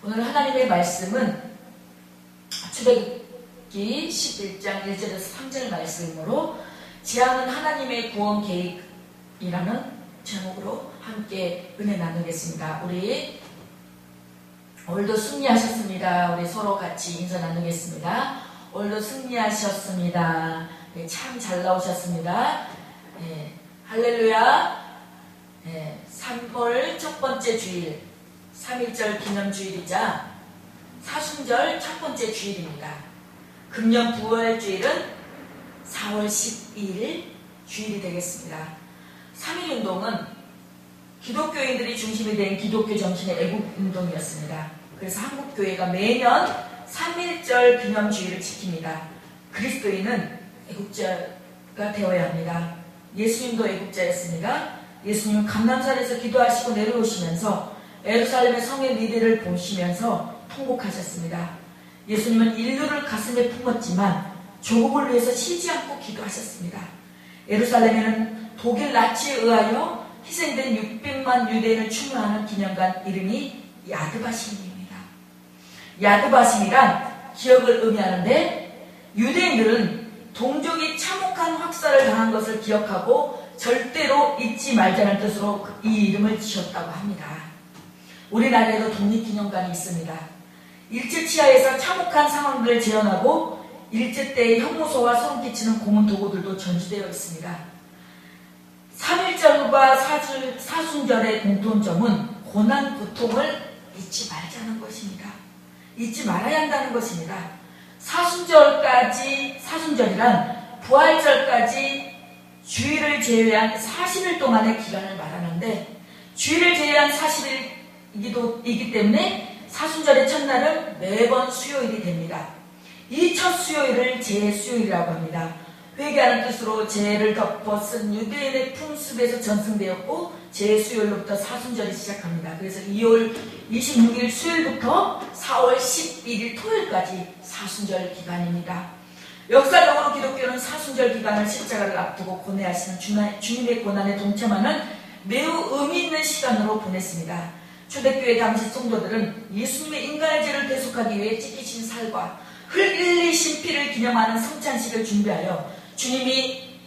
오늘 하나님의 말씀은 출애굽기 11장 1절에서 3절 말씀으로 지향은 하나님의 구원 계획이라는 제목으로 함께 은혜 나누겠습니다. 우리 오늘도 승리하셨습니다. 우리 서로 같이 인사 나누겠습니다. 오늘도 승리하셨습니다. 네, 참 잘 나오셨습니다. 네, 할렐루야. 네, 3월 첫 번째 주일 3.1절 기념주일이자 사순절 첫 번째 주일입니다. 금년 부활주일은 4월 12일 주일이 되겠습니다. 3.1운동은 기독교인들이 중심이 된 기독교 정신의 애국운동이었습니다. 그래서 한국교회가 매년 3.1절 기념주일을 지킵니다. 그리스도인은 애국자가 되어야 합니다. 예수님도 애국자였습니다. 예수님은 감람산에서 기도하시고 내려오시면서 예루살렘의 성의 미래를 보시면서 통곡하셨습니다. 예수님은 인류를 가슴에 품었지만 조국을 위해서 쉬지 않고 기도하셨습니다. 예루살렘에는 독일 나치에 의하여 희생된 600만 유대인을 추모하는 기념관 이름이 야드바심입니다. 야드바심이란 기억을 의미하는데 유대인들은 동족이 참혹한 학살을 당한 것을 기억하고 절대로 잊지 말자는 뜻으로 이 이름을 지었다고 합니다. 우리나라에도 독립기념관이 있습니다. 일제치하에서 참혹한 상황들을 재현하고 일제 때의 혐오소와 소름 끼치는 고문 도구들도 전시되어 있습니다. 3.1절과 사순절의 공통점은 고난, 고통을 잊지 말자는 것입니다. 잊지 말아야 한다는 것입니다. 사순절이란 부활절까지 주일을 제외한 40일 동안의 기간을 말하는데 주일을 제외한 40일이기 때문에 사순절의 첫날은 매번 수요일이 됩니다. 이 첫 수요일을 제-수요일이라고 합니다. 회개하는 뜻으로 죄를 덮어 쓴 유대인의 풍습에서 전승되었고 제-수요일로부터 사순절이 시작합니다. 그래서 2월 26일 수요일부터 4월 11일 토요일까지 사순절 기간입니다. 역사적으로 기독교는 사순절 기간을 십자가를 앞두고 고뇌하시는 주님의 고난에 동참하는 매우 의미 있는 시간으로 보냈습니다. 초대교회 당시 성도들은 예수님의 인간의 죄를 대속하기 위해 찢기신 살과 흘리신 피를 기념하는 성찬식을 준비하여 주님이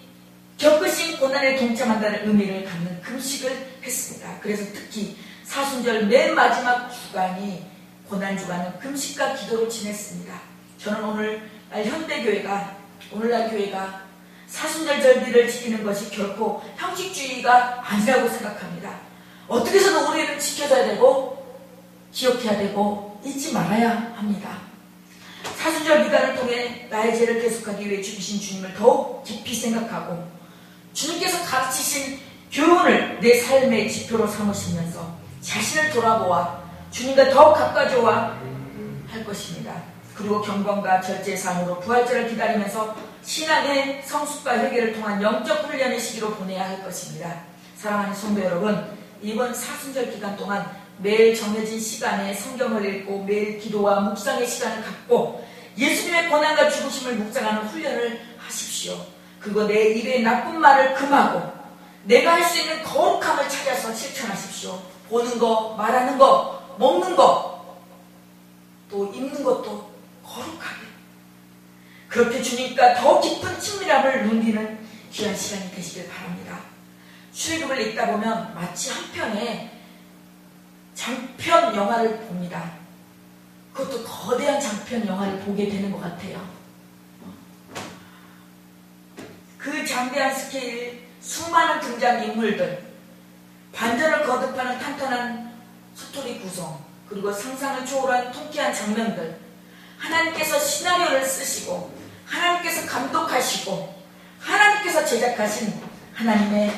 겪으신 고난에 동참한다는 의미를 갖는 금식을 했습니다. 그래서 특히 사순절 맨 마지막 주간이 고난주간은 금식과 기도로 지냈습니다. 저는 오늘날 교회가 사순절 절기를 지키는 것이 결코 형식주의가 아니라고 생각합니다. 어떻게 해서든 우리는 지켜줘야 되고 기억해야 되고 잊지 말아야 합니다. 사순절 기간을 통해 나의 죄를 대속하기 위해 죽이신 주님을 더욱 깊이 생각하고 주님께서 가르치신 교훈을 내 삶의 지표로 삼으시면서 자신을 돌아보아 주님과 더욱 가까워져야 할 것입니다. 그리고 경건과 절제의 삶으로 부활절을 기다리면서 신앙의 성숙과 회개를 통한 영적 훈련의 시기로 보내야 할 것입니다. 사랑하는 성도 여러분, 이번 사순절 기간 동안 매일 정해진 시간에 성경을 읽고 매일 기도와 묵상의 시간을 갖고 예수님의 고난과 죽으심을 묵상하는 훈련을 하십시오. 그리고 내 입의 나쁜 말을 금하고 내가 할 수 있는 거룩함을 찾아서 실천하십시오. 보는 거, 말하는 거, 먹는 거, 또 입는 것도 거룩하게. 그렇게 주님과 더 깊은 친밀함을 누리는 귀한 시간이 되시길 바랍니다. 출애굽을 읽다 보면 마치 한 편의 장편 영화를 봅니다. 그것도 거대한 장편 영화를 보게 되는 것 같아요. 그 장대한 스케일, 수많은 등장인물들, 반전을 거듭하는 탄탄한 스토리 구성, 그리고 상상을 초월한 통쾌한 장면들, 하나님께서 시나리오를 쓰시고 하나님께서 감독하시고 하나님께서 제작하신 하나님의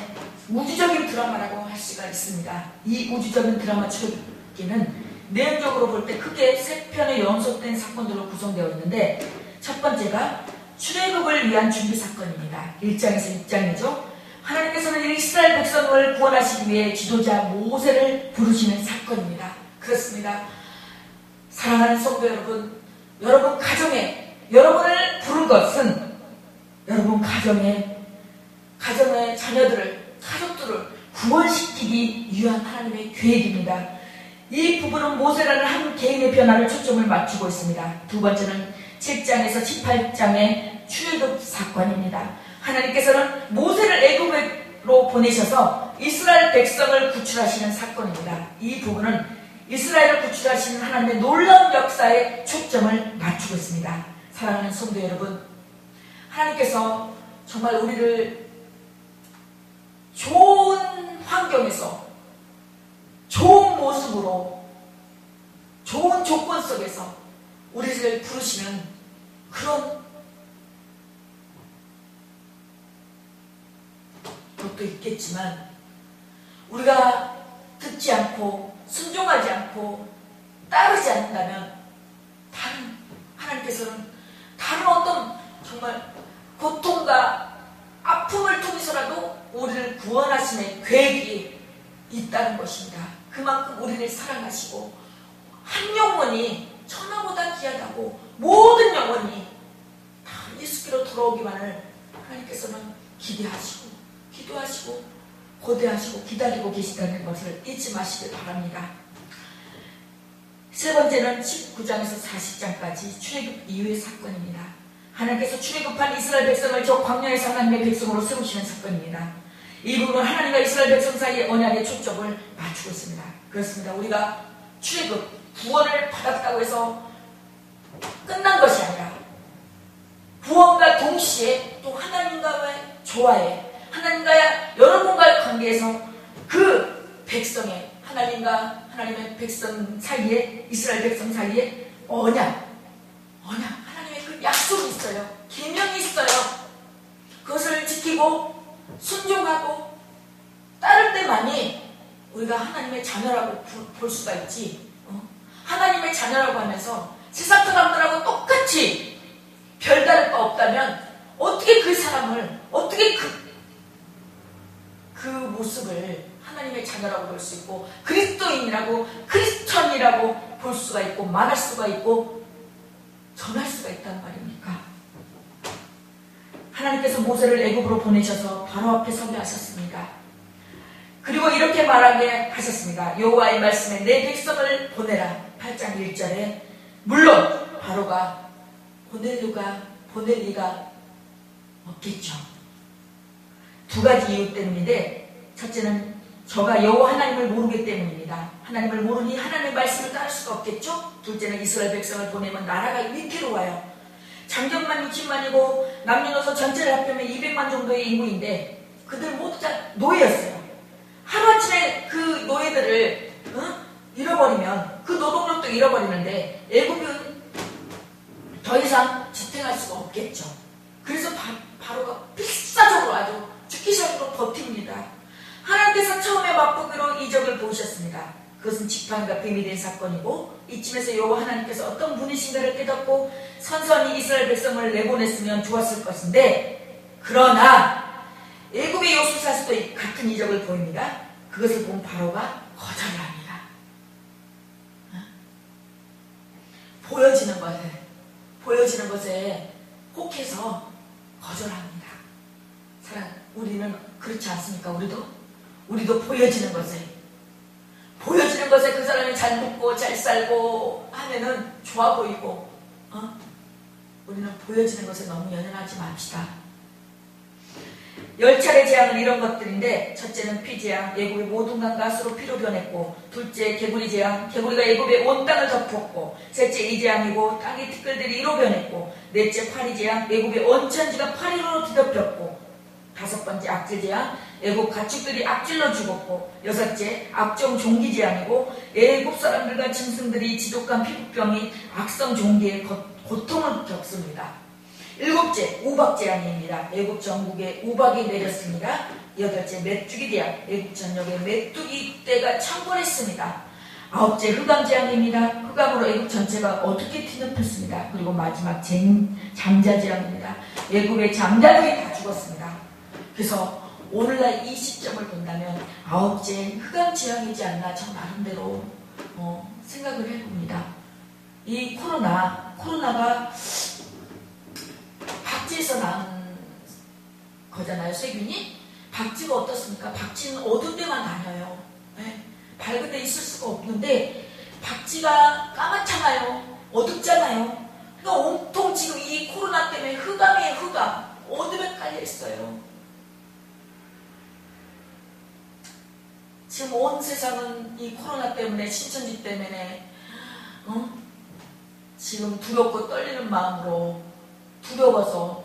우주적인 드라마라고 할 수가 있습니다. 이 우주적인 드라마 출애굽기는 내용적으로 볼 때 크게 3편의 연속된 사건들로 구성되어 있는데 첫 번째가 출애굽을 위한 준비 사건입니다. 1장에서 6장이죠. 하나님께서는 이스라엘 백성을 구원하시기 위해 지도자 모세를 부르시는 사건입니다. 그렇습니다. 사랑하는 성도 여러분, 여러분 가정에 여러분을 부른 것은 여러분 가정의 자녀들을, 가족들을 구원시키기 위한 하나님의 계획입니다. 이 부부는 모세라는 한 개인의 변화를 초점을 맞추고 있습니다. 두 번째는 7장에서 18장의 출애굽 사건입니다. 하나님께서는 모세를 애굽으로 보내셔서 이스라엘 백성을 구출하시는 사건입니다. 이 부분은 이스라엘을 구출하시는 하나님의 놀라운 역사에 초점을 맞추고 있습니다. 사랑하는 성도 여러분, 하나님께서 정말 우리를 좋은 환경에서 좋은 모습으로 좋은 조건 속에서 우리를 부르시는 그런 것도 있겠지만 우리가 듣지 않고 순종하지 않고 따르지 않는다면 하나님께서는 다른 어떤 정말 고통과 아픔을 통해서라도 우리를 구원하심의 계획이 있다는 것입니다. 그만큼 우리를 사랑하시고 한 영혼이 천하보다 귀하다고 모든 영혼이 다 예수께로 돌아오기만을 하나님께서는 기대하시고 기도하시고 고대하시고 기다리고 계시다는 것을 잊지 마시길 바랍니다. 세 번째는 19장에서 40장까지 출애굽 이후의 사건입니다. 하나님께서 출애굽한 이스라엘 백성을 저 광야에서 하나님의 백성으로 세우시는 사건입니다. 이 부분은 하나님과 이스라엘 백성 사이의 언약의 초점을 맞추고 있습니다. 그렇습니다. 우리가 출애굽, 구원을 받았다고 해서 끝난 것이 아니라 구원과 동시에 또 하나님과의 조화에 하나님과 여러분과의 관계에서 그 백성의 하나님과 하나님의 백성 사이에 이스라엘 백성 사이에 언약 하나님의 그 약속이 있어요. 계명이 있어요. 그것을 지키고 순종하고 따를 때만이 우리가 하나님의 자녀라고 볼 수가 있지. 하나님의 자녀라고 하면서 세상 사람들하고 똑같이 별다를 바 없다면 어떻게 그 사람을 어떻게 그 모습을 하나님의 자녀라고 볼 수 있고 그리스도인이라고 크리스천이라고 볼 수가 있고 말할 수가 있고 전할 수가 있단 말입니까? 하나님께서 모세를 애굽으로 보내셔서 바로 앞에 서게 하셨습니다. 그리고 이렇게 말하게 하셨습니다. 여호와의 말씀에 내 백성을 보내라. 8장 1절에 물론 바로가 보낼 리가 없겠죠. 두 가지 이유 때문인데 첫째는 저가 여호와 하나님을 모르기 때문입니다. 하나님을 모르니 하나님의 말씀을 따를 수가 없겠죠. 둘째는 이스라엘 백성을 보내면 나라가 위태로워요. 장정만 60만이고 남녀노소 전체를 합하면 200만 정도의 인구인데 그들 모두 다 노예였어요. 하루아침에 그 노예들을 잃어버리면 그 노동력도 잃어버리는데 애굽은 더 이상 지탱할 수가 없겠죠. 그래서 바로가 필사적으로 아주 죽기 전으로 버팁니다. 하나님께서 처음에 맛보기로 이적을 보이셨습니다. 그것은 지팡이가 뱀이 된 사건이고 이쯤에서 여호와 하나님께서 어떤 분이신가를 깨닫고 선선히 이스라엘 백성을 내보냈으면 좋았을 것인데 그러나 애굽의 요술사스도 같은 이적을 보입니다. 그것을 본 바로가 거절을 합니다. 보여지는 것에 혹해서 거절합니다. 사랑, 우리는 그렇지 않습니까? 우리도 보여지는 것에 그 사람이 잘 먹고 잘 살고 하면은 좋아 보이고 우리는 보여지는 것에 너무 연연하지 맙시다. 10차례 재앙은 이런 것들인데 첫째는 피재앙, 애굽의 모든 강 가스로 피로 변했고 둘째 개구리 재앙, 개구리가 애굽의 온 땅을 덮었고 셋째 이재앙이고 땅의 티끌들이 이로 변했고 넷째 파리 재앙, 애굽의 온 천지가 파리로 뒤덮였고 다섯 번째 악질 재앙, 애굽 가축들이 악질로 죽었고 여섯째 악종 종기 재앙이고 애굽 사람들과 짐승들이 지독한 피부병이 악성 종기의 고통을 겪습니다. 일곱째 우박 재앙입니다. 애굽 전국에 우박이 내렸습니다. 여덟째 메뚜기 재앙, 애굽 전역에 메뚜기 떼가 창궐했습니다. 아홉째 흑암 재앙입니다. 흑암으로 애굽 전체가 어둡게 뒤덮였습니다. 그리고 마지막 장자 재앙입니다. 애굽의 장자들이 다 죽었습니다. 그래서 오늘날 이 시점을 본다면 아홉째 흑암 재앙이지 않나 저 나름대로 생각을 해봅니다. 이 코로나가 박쥐에서 난 거잖아요. 세균이. 박쥐가 어떻습니까? 박쥐는 어두운 데만 다녀요. 네? 밝은 데 있을 수가 없는데 박쥐가 까맣잖아요. 어둡잖아요. 그러니까 온통 지금 이 코로나 때문에 흑암이에요. 흑암. 어둠에 깔려있어요. 지금 온 세상은 이 코로나 때문에, 신천지 때문에 지금 두렵고 떨리는 마음으로 두려워서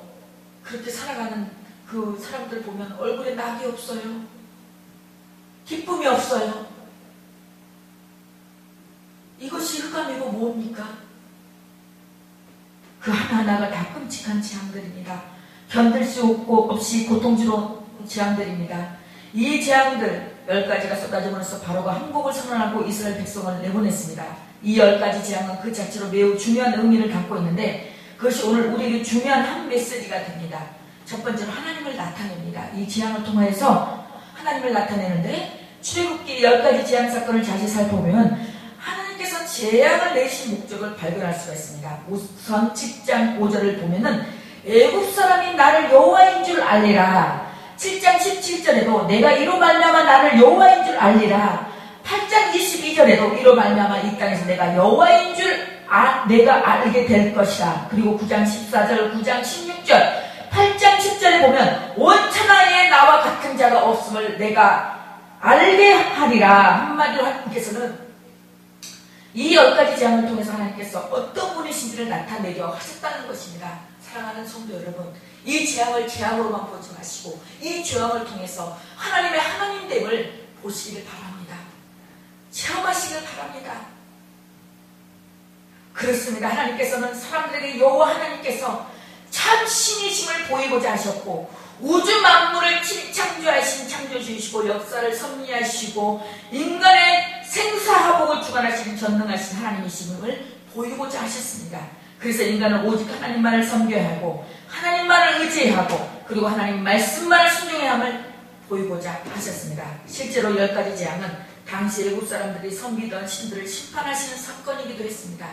그렇게 살아가는 그 사람들 보면 얼굴에 낙이 없어요. 기쁨이 없어요. 이것이 흑암이고 뭡니까? 그 하나하나가 다 끔찍한 재앙들입니다. 견딜 수 없이 고통스러운 재앙들입니다. 이 재앙들 10가지가 쏟아짐으로써 바로가 항복을 선언하고 이스라엘 백성을 내보냈습니다. 이 10가지 재앙은 그 자체로 매우 중요한 의미를 갖고 있는데 그것이 오늘 우리에게 중요한 한 메시지가 됩니다. 첫 번째로 하나님을 나타냅니다. 이 재앙을 통해서 하나님을 나타내는데 출애굽기 10가지 재앙 사건을 자세히 살펴보면 하나님께서 재앙을 내신 목적을 발견할 수가 있습니다. 우선 7장 5절을 보면은 애굽 사람이 나를 여호와인 줄 알리라. 7장 17절에도 내가 이로 말미암아 나를 여호와인 줄 알리라. 8장 22절에도 이로 말미암아 이 땅에서 내가 여호와인 줄 내가 알게 될 것이다. 그리고 9장 14절, 9장 16절, 8장 10절에 보면 온 천하에 나와 같은 자가 없음을 내가 알게 하리라. 한마디로 하나님께서는 이 10가지 재앙을 통해서 하나님께서 어떤 분이신지를 나타내려 하셨다는 것입니다. 사랑하는 성도 여러분, 이 재앙을 재앙으로만 보지 마시고 이 재앙을 통해서 하나님의 하나님됨을 보시기를 바랍니다. 체험하시길 바랍니다. 그렇습니다. 하나님께서는 사람들에게 여호와 하나님께서 참 신이심을 보이고자 하셨고 우주 만물을 창조하신 창조주이시고 역사를 섭리하시고 인간의 생사화복을 주관하시는 전능하신 하나님이심을 보이고자 하셨습니다. 그래서 인간은 오직 하나님만을 섬겨야 하고 하나님만을 의지해야 하고 그리고 하나님 말씀만을 순종해야 함을 보이고자 하셨습니다. 실제로 10가지 재앙은 당시 애국 사람들이 섬기던 신들을 심판하시는 사건이기도 했습니다.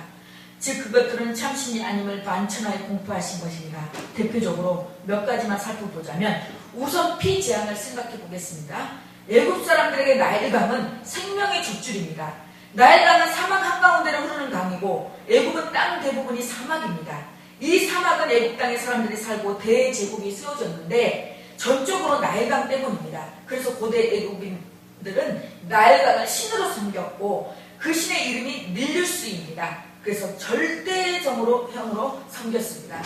즉 그것들은 참신이 아님을 만천하에 공포하신 것입니다. 대표적으로 몇 가지만 살펴보자면 우선 피재앙을 생각해 보겠습니다. 애국 사람들에게 나일강은 생명의 족줄입니다. 나일강은 사막 한가운데로 흐르는 강이고 애국은 땅 대부분이 사막입니다. 이 사막은 애국 땅의 사람들이 살고 대제국이 쓰여졌는데 전적으로 나일강 때문입니다. 그래서 고대 애국인들은 나일강을 신으로 섬겼고 그 신의 이름이 닐루스입니다. 그래서 절대적으로 형으로 섬겼습니다.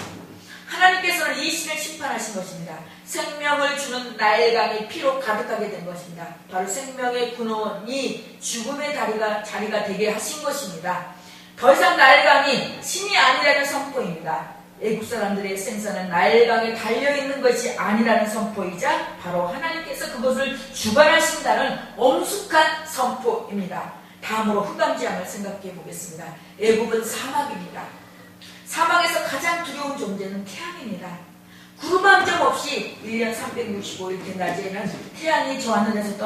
하나님께서는 이 신을 심판하신 것입니다. 생명을 주는 나일강이 피로 가득하게 된 것입니다. 바로 생명의 근원이 죽음의 자리가 되게 하신 것입니다. 더 이상 나일강이 신이 아니라는 선포입니다. 애국 사람들의 생사는 나일강에 달려있는 것이 아니라는 선포이자 바로 하나님께서 그것을 주관하신다는 엄숙한 선포입니다. 다음으로 흑암재앙을 생각해 보겠습니다. 애국은 사막입니다. 사막에서 가장 두려운 존재는 태양입니다. 구름 한 점 없이 1년 365일 된 낮에는 태양이 저 하늘에서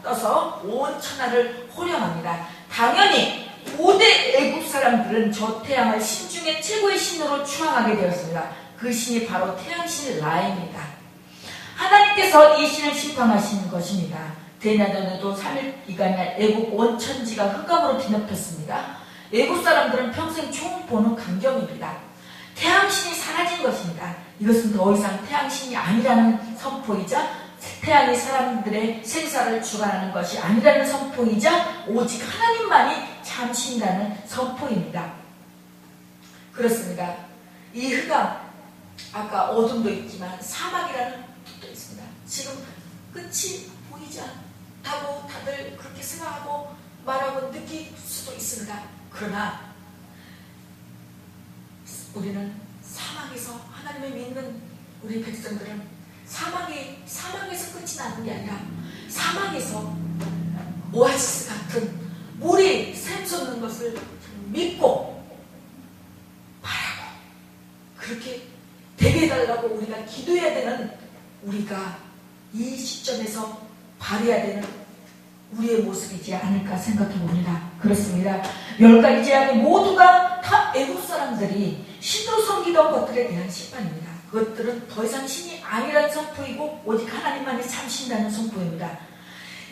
떠서 온 천하를 호령합니다. 당연히 고대 애국 사람들은 저 태양을 신 중에 최고의 신으로 추앙하게 되었습니다. 그 신이 바로 태양신 라입니다. 하나님께서 이 신을 심판하시는 것입니다. 대낮에도 3일 기간에 애국 온 천지가 흑암으로 뒤덮였습니다. 애국 사람들은 평생 처음 보는 광경입니다. 태양신이 사라진 것입니다. 이것은 더 이상 태양신이 아니라는 선포이자 태양이 사람들의 생사를 주관하는 것이 아니라는 선포이자 오직 하나님만이 참 신이라는 선포입니다. 그렇습니다. 이 흑암, 아까 어둠도 있지만 사막이라는 뜻도 있습니다. 지금 끝이 보이지 않다고 다들 그렇게 생각하고 말하고 느낄 수도 있습니다. 그러나 우리는 사막에서 하나님을 믿는 우리 백성들은 사막에서 끝이 나는 게 아니라 사막에서 오아시스 같은 물이 샘솟는 것을 믿고 바라고 그렇게 되게 해달라고 우리가 기도해야 되는 우리가 이 시점에서 발휘해야 되는 우리의 모습이지 않을까 생각해 봅니다. 그렇습니다. 10가지 재앙이 모두가 다 애국 사람들이 신으로 섬기던 것들에 대한 심판입니다. 그것들은 더 이상 신이 아니라는 선포이고 오직 하나님만이 참 신이라는 선포입니다.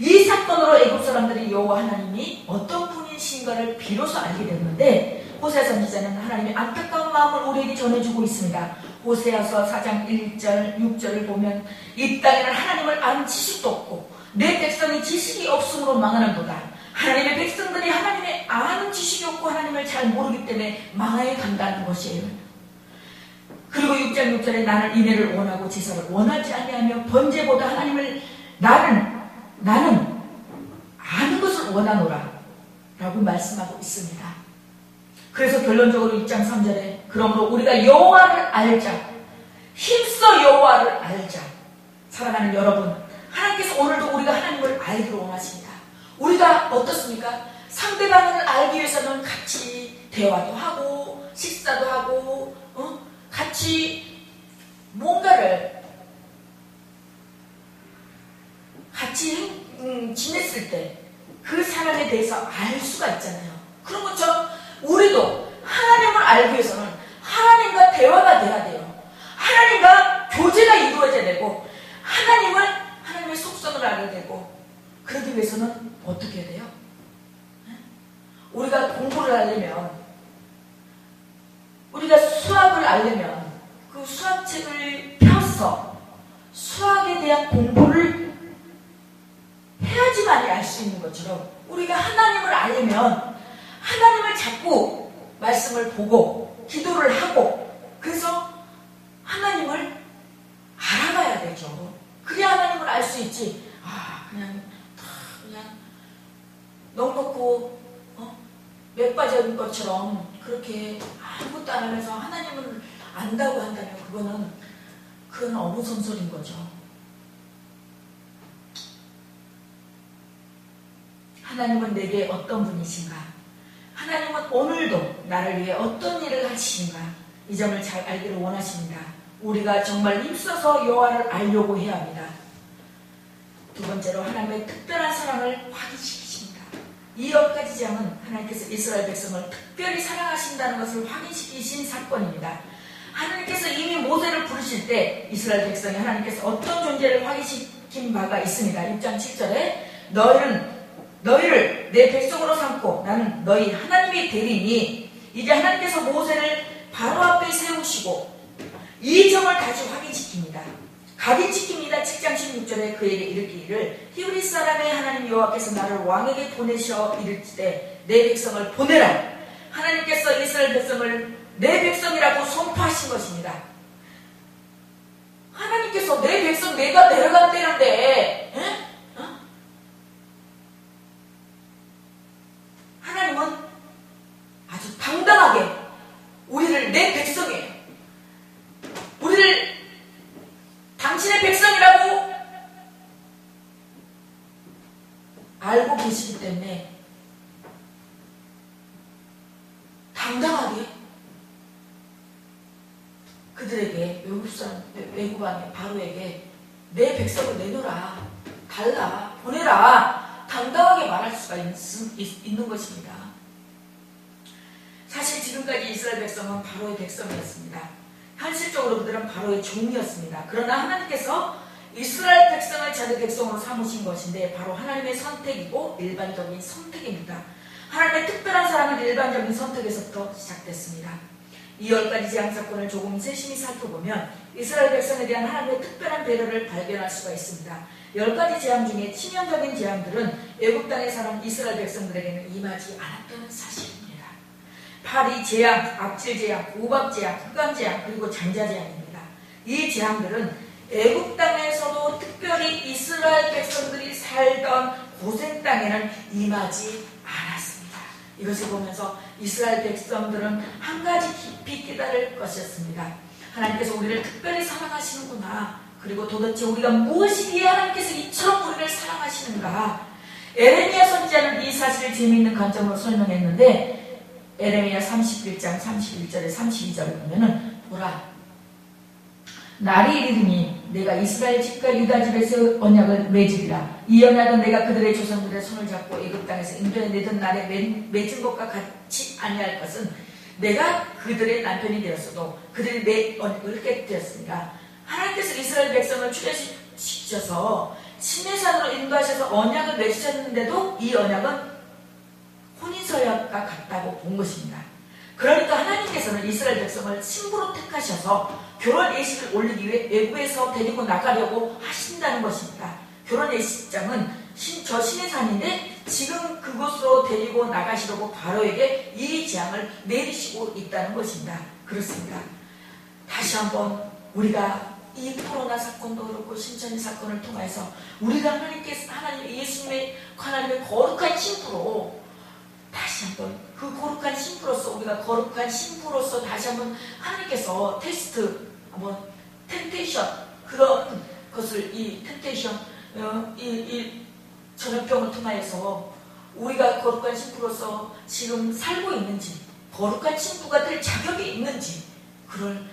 이 사건으로 애굽 사람들이 여호와 하나님이 어떤 분이신가를 비로소 알게 됐는데 호세아 선지자는 하나님의 안타까운 마음을 우리에게 전해주고 있습니다. 호세아서 4장 1절 6절을 보면 이 땅에는 하나님을 아는 지식도 없고 내 백성이 지식이 없음으로 망하는도다. 하나님의 백성들이 하나님의 아는 지식이 없고 하나님을 잘 모르기 때문에 망하여 간다는 것이에요. 그리고 6장 6절에 나는 인애를 원하고 제사를 원하지 아니하며 번제보다 하나님을 나는 아는 것을 원하노라 라고 말씀하고 있습니다. 그래서 결론적으로 6장 3절에 그러므로 우리가 여호와를 알자, 힘써 여호와를 알자. 사랑하는 여러분, 하나님께서 오늘도 우리가 하나님을 알기를 원하십니다. 우리가 어떻습니까? 상대방을 알기 위해서는 같이 대화도 하고 식사도 하고 같이 뭔가를 같이 지냈을 때 그 사람에 대해서 알 수가 있잖아요. 그런 것처럼 우리도 하나님을 알기 위해서는 하나님과 대화가 돼야 돼요. 하나님과 교제가 이루어져야 되고 하나님의 속성을 알아야 되고 그러기 위해서는 어떻게 해야 돼요? 우리가 공부를 하려면 우리가 수학을 알려면 그 수학책을 펴서 수학에 대한 공부를 해야지만이 알 수 있는 것처럼 우리가 하나님을 알려면 하나님을 자꾸 말씀을 보고 기도를 하고 그래서 하나님을 알아가야 되죠. 그래야 하나님을 알 수 있지. 그냥 넉넉고 맥 빠진 것처럼 그렇게 아무것도 안 하면서 하나님을 안다고 한다면 그건 어부선설인 거죠. 하나님은 내게 어떤 분이신가? 하나님은 오늘도 나를 위해 어떤 일을 하시는가? 이 점을 잘 알기를 원하십니다. 우리가 정말 힘써서 여호와를 알려고 해야 합니다. 두 번째로 하나님의 특별한 사랑을 확인시키십니다. 이 10가지 재앙은 하나님께서 이스라엘 백성을 특별히 사랑하신다는 것을 확인시키신 사건입니다. 하나님께서 이미 모세를 부르실 때 이스라엘 백성이 하나님께서 어떤 존재를 확인시킨 바가 있습니다. 6장 7절에 너희를 내 백성으로 삼고 나는 너희 하나님이 되리니 이제 하나님께서 모세를 바로 앞에 세우시고 이 점을 다시 확인시킵니다. 7장 16절에 그에게 이르기를 히브리 사람의 하나님 여호와께서 나를 왕에게 보내셔 이르시되 내 백성을 보내라. 하나님께서 이스라엘 백성을 내 백성이라고 선포하신 것입니다. 하나님께서 내 백성 내가 데려간다는데 하나님은 아주 당당하게 우리를 내 백성이에요. 우리를 당신의 백성이라고 알고 계시기 때문에 당당하게 그들에게 외국 왕의 바로에게 내 백성을 내놓으라, 달라, 보내라 당당하게 말할 수가 있는 것입니다. 사실 지금까지 이스라엘 백성은 바로의 백성이었습니다. 현실적으로 그들은 바로의 종이었습니다. 그러나 하나님께서 이스라엘 백성을 자기 백성으로 삼으신 것인데 바로 하나님의 선택이고 일반적인 선택입니다. 하나님의 특별한 사랑은 일반적인 선택에서부터 시작됐습니다. 이 10가지 재앙 사건을 조금 세심히 살펴보면 이스라엘 백성에 대한 하나님의 특별한 배려를 발견할 수가 있습니다. 10가지 재앙 중에 치명적인 재앙들은 애굽 땅에 사는 이스라엘 백성들에게는 임하지 않았다는 사실입니다. 파리 재앙, 악질 재앙, 우박 재앙, 흑암 재앙, 그리고 장자 재앙입니다. 이 재앙들은 애굽 땅에서도 특별히 이스라엘 백성들이 살던 고센 땅에는 임하지 않았습니다. 이것을 보면서 이스라엘 백성들은 한 가지 깊이 깨달을 것이었습니다. 하나님께서 우리를 특별히 사랑하시는구나. 그리고 도대체 우리가 무엇이기에 하나님께서 이처럼 우리를 사랑하시는가. 에레미야 선지자는 이 사실을 재미있는 관점으로 설명했는데 에레미야 31장 31절에 32절을 보면은 보라, 날이 이르리니 내가 이스라엘 집과 유다 집에서 언약을 맺으리라. 이 언약은 내가 그들의 조상들의 손을 잡고 애굽 땅에서 인도에 내던 날에 맺은 것과 같이 아니할 것은 내가 그들의 남편이 되었어도 그들이 내 언약을 깨뜨렸습니다. 하나님께서 이스라엘 백성을 출애시키셔서 시내산으로 인도하셔서 언약을 맺으셨는데도 이 언약은 혼인서약과 같다고 본 것입니다. 그러니까 하나님께서는 이스라엘 백성을 신부로 택하셔서 결혼 예식을 올리기 위해 애굽에서 데리고 나가려고 하신다는 것입니다. 결혼 예식장은 저 시내산인데 지금 그곳으로 데리고 나가시려고 바로에게 이 재앙을 내리시고 있다는 것입니다. 그렇습니다. 다시 한번 우리가 이 코로나 사건도 그렇고 신천지 사건을 통해서 우리가 하나님 예수님의 하나님의 거룩한 신부로 다시 한번 그 거룩한 신부로서 우리가 거룩한 신부로서 다시 한번 하나님께서 테스트 한번 템테이션 그런 것을 이 템테이션 이 전염병을 통하여서 우리가 거룩한 신부로서 지금 살고 있는지 거룩한 신부가 될 자격이 있는지 그걸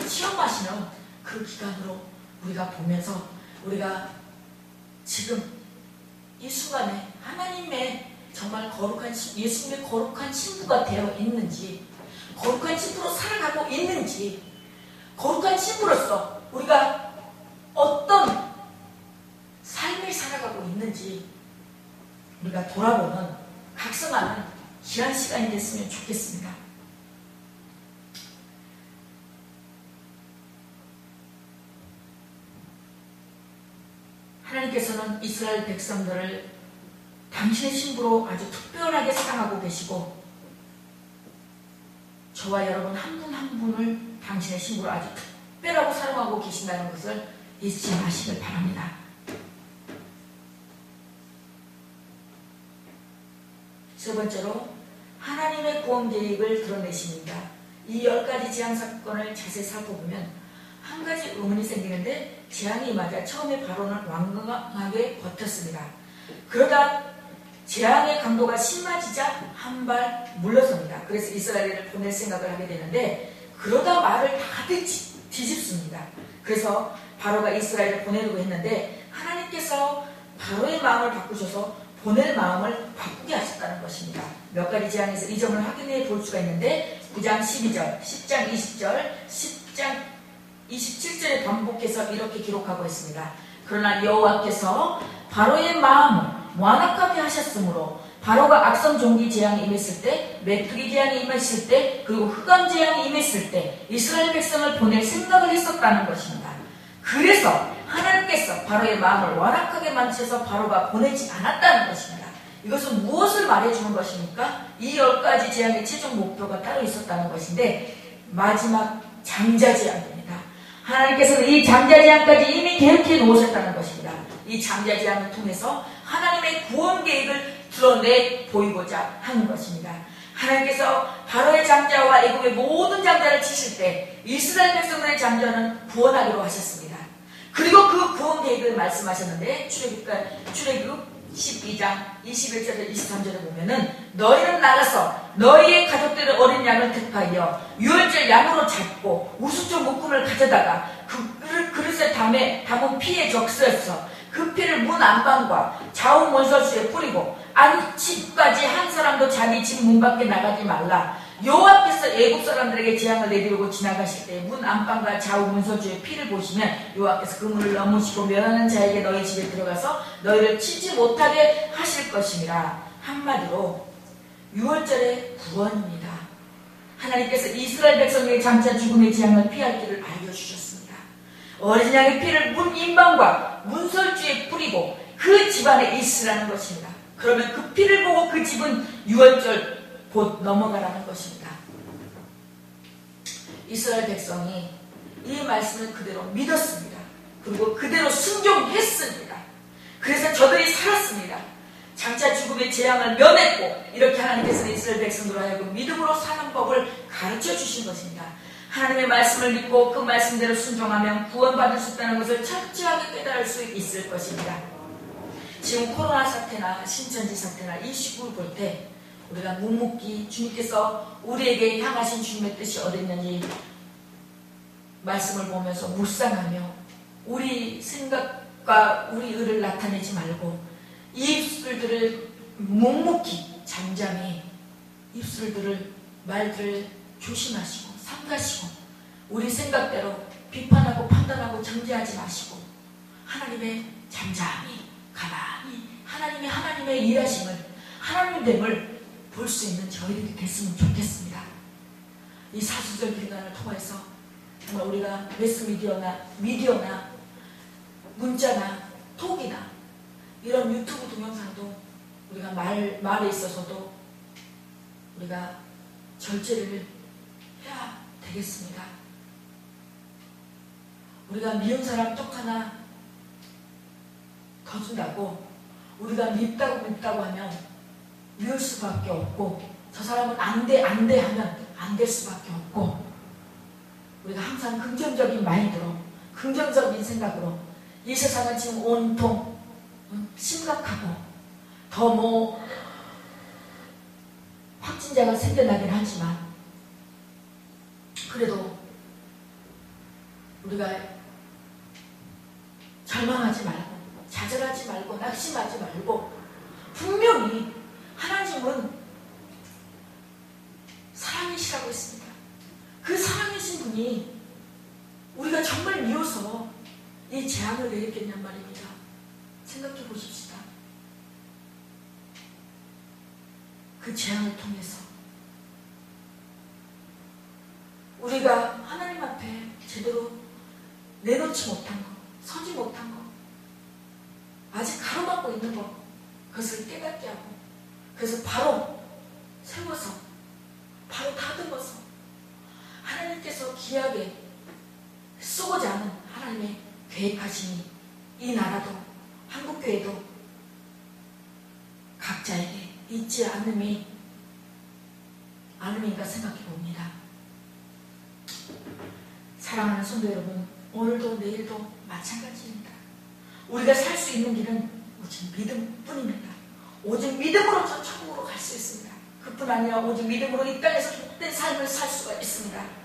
시험하시는 그 기간으로 우리가 보면서 우리가 지금 이 순간에 하나님의 정말 거룩한 예수님의 거룩한 신부가 되어 있는지 거룩한 신부로 살아가고 있는지 거룩한 신부로서 우리가 어떤 삶을 살아가고 있는지 우리가 돌아보는 각성하는 귀한 시간이 됐으면 좋겠습니다. 하나님께서는 이스라엘 백성들을 당신의 신부로 아주 특별하게 사랑하고 계시고 저와 여러분 한 분 한 분을 당신의 신부로 아주 특별하고 사랑하고 계신다는 것을 잊지 마시길 바랍니다. 세 번째로 하나님의 구원 계획을 드러내십니다. 이 10가지 재앙 사건을 자세히 살펴보면 한 가지 의문이 생기는데 재앙이 임하자 처음에 바로는 완강하게 버텼습니다. 그러다 재앙의 강도가 심해지자 한 발 물러섭니다. 그래서 이스라엘을 보낼 생각을 하게 되는데 그러다 말을 다 뒤집습니다. 그래서 바로가 이스라엘을 보내려고 했는데 하나님께서 바로의 마음을 바꾸셔서 보낼 마음을 바꾸게 하셨다는 것입니다. 몇 가지 재앙에서 이 점을 확인해 볼 수가 있는데 9장 12절, 10장 20절, 10장 27절에 반복해서 이렇게 기록하고 있습니다. 그러나 여호와께서 바로의 마음을 완악하게 하셨으므로 바로가 악성 종기 재앙이 임했을 때, 메뚜기 재앙이 임했을 때, 그리고 흑암 재앙이 임했을 때 이스라엘 백성을 보낼 생각을 했었다는 것입니다. 그래서 하나님께서 바로의 마음을 완악하게 만드셔서 바로가 보내지 않았다는 것입니다. 이것은 무엇을 말해주는 것입니까? 이 10가지 재앙의 최종 목표가 따로 있었다는 것인데 마지막 장자 재앙입니다. 하나님께서는 이 장자 재앙까지 이미 계획해 놓으셨다는 것입니다. 이 장자 재앙을 통해서 하나님의 구원 계획을 드러내 보이고자 하는 것입니다. 하나님께서 바로의 장자와 애굽의 모든 장자를 치실 때 이스라엘 백성들의 장자는 구원하기로 하셨습니다. 그리고 그 구원 계획을 말씀하셨는데 출애굽 12장 21절에서 23절에 보면은 너희는 나가서 너희의 가족들의 어린 양을 택하여 유월절 양으로 잡고 우수조 묶음을 가져다가 그 그릇에 담은 피에 적셔서 그 피를 문 안방과 좌우 문설주에 뿌리고 안집까지 한 사람도 자기 집 문 밖에 나가지 말라. 여호와께서 애굽 사람들에게 재앙을 내리려고 지나가실 때 문 안방과 좌우 문설주의 피를 보시면 여호와께서 그 문을 넘으시고 멸하는 자에게 너희 집에 들어가서 너희를 치지 못하게 하실 것입니다. 한마디로 유월절의 구원입니다. 하나님께서 이스라엘 백성의 장차 죽음의 재앙을 피할 길을 알려주셨습니다. 어린 양의 피를 문 인방과 문설주에 뿌리고 그 집안에 있으라는 것입니다. 그러면 그 피를 보고 그 집은 유월절 곧 넘어가라는 것입니다. 이스라엘 백성이 이 말씀을 그대로 믿었습니다. 그리고 그대로 순종했습니다. 그래서 저들이 살았습니다. 장차 죽음의 재앙을 면했고 이렇게 하나님께서는 이스라엘 백성으로 하여금 믿음으로 사는 법을 가르쳐 주신 것입니다. 하나님의 말씀을 믿고 그 말씀대로 순종하면 구원받을 수 있다는 것을 철저하게 깨달을 수 있을 것입니다. 지금 코로나 사태나 신천지 사태나 이 시국을 볼 때 우리가 묵묵히 주님께서 우리에게 향하신 주님의 뜻이 어딨는지 말씀을 보면서 묵상하며 우리 생각과 우리 의를 나타내지 말고 입술들을 묵묵히 잠잠히 입술들을 말들을 조심하시고 삼가시고 우리 생각대로 비판하고 판단하고 정죄하지 마시고 하나님의 잠잠히 가만히 하나님의 일하심을 하나님의 됨을 볼 수 있는 저희들이 됐으면 좋겠습니다. 이 사순절 기간을 통해서 정말 우리가 미디어나 문자나 톡이나 이런 유튜브 동영상도 우리가 말에 있어서도 우리가 절제를 해야 되겠습니다. 우리가 미운 사람 톡 하나 더 준다고 우리가 밉다고 하면 미울 수밖에 없고, 저 사람은 안 돼 하면 안 될 수밖에 없고, 우리가 항상 긍정적인 마인드로, 긍정적인 생각으로, 이 세상은 지금 온통 심각하고 더 확진자가 생겨나긴 하지만, 그래도 우리가 절망하지 말고 좌절하지 말고 낙심하지 말고, 분명히 하나님은 사랑이시라고 했습니다. 그 사랑이신 분이 우리가 정말 미워서 이 재앙을 내렸겠냔 말입니다. 생각해 보십시다. 그 재앙을 통해서 우리가 하나님 앞에 제대로 내놓지 못한 것, 서지 못한 것, 아직 가로막고 있는 것, 그것을 깨닫게 하고, 그래서 바로 세워서, 바로 다듬어서 하나님께서 귀하게 쓰고자 하는 하나님의 계획하심이 이 나라도, 한국교회도 각자에게 있지 않음인가 생각해 봅니다. 사랑하는 성도 여러분, 오늘도 내일도 마찬가지입니다. 우리가 살 수 있는 길은 오직 믿음뿐입니다. 오직 믿음으로 저 천국으로 갈 수 있습니다. 그뿐 아니라 오직 믿음으로 이 땅에서 복된 삶을 살 수가 있습니다.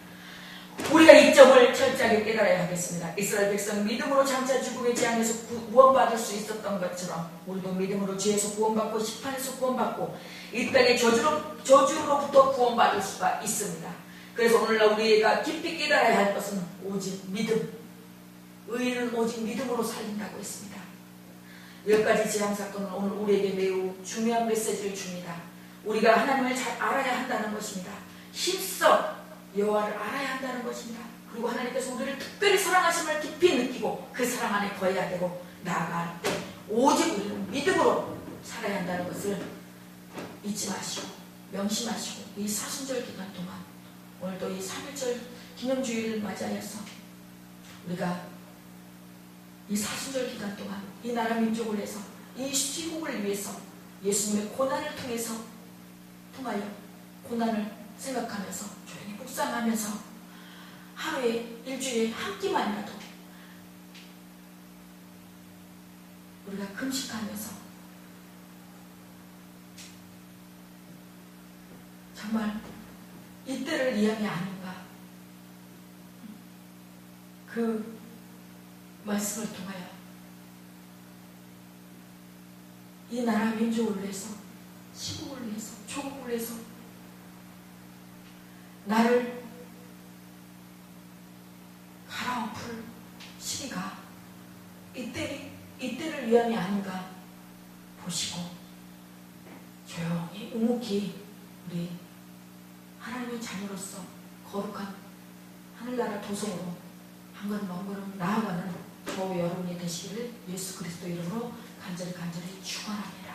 우리가 이 점을 철저하게 깨달아야 하겠습니다. 이스라엘 백성은 믿음으로 장차 죽음의 재앙에서 구원받을 수 있었던 것처럼 우리도 믿음으로 죄에서 구원받고 심판에서 구원받고 이 땅의 저주로부터 구원받을 수가 있습니다. 그래서 오늘날 우리가 깊이 깨달아야 할 것은 오직 믿음, 의인은 오직 믿음으로 살린다고 했습니다. 10가지 재앙사건은 오늘 우리에게 매우 중요한 메시지를 줍니다. 우리가 하나님을 잘 알아야 한다는 것입니다. 힘써 여호와를 알아야 한다는 것입니다. 그리고 하나님께서 우리를 특별히 사랑하심을 깊이 느끼고 그 사랑 안에 거해야 되고, 나아갈 때 오직 우리는 믿음으로 살아야 한다는 것을 잊지 마시고 명심하시고, 이 사순절 기간 동안 오늘도 이 3.1절 기념주일을 맞이하여서 우리가 이 사순절 기간 동안 이 나라 민족을 위해서, 이 시국을 위해서 예수님의 고난을 통하여 고난을 생각하면서 조용히 묵상하면서 하루에 일주일에 한 끼만이라도 우리가 금식하면서 정말 이때를 위함이 아닌가, 그 말씀을 통하여 이 나라 민족을 위해서, 시국을 위해서, 조국을 위해서 나를 갈아엎을 시기가 이때를 위함이 아닌가 보시고, 조용히 묵묵히 우리 하나님의 자녀로서 거룩한 하늘나라 도성으로 한 걸음 한 걸음 나아가는 저와 여러분이 되시기를 예수 그리스도 이름으로 간절히 축원합니다.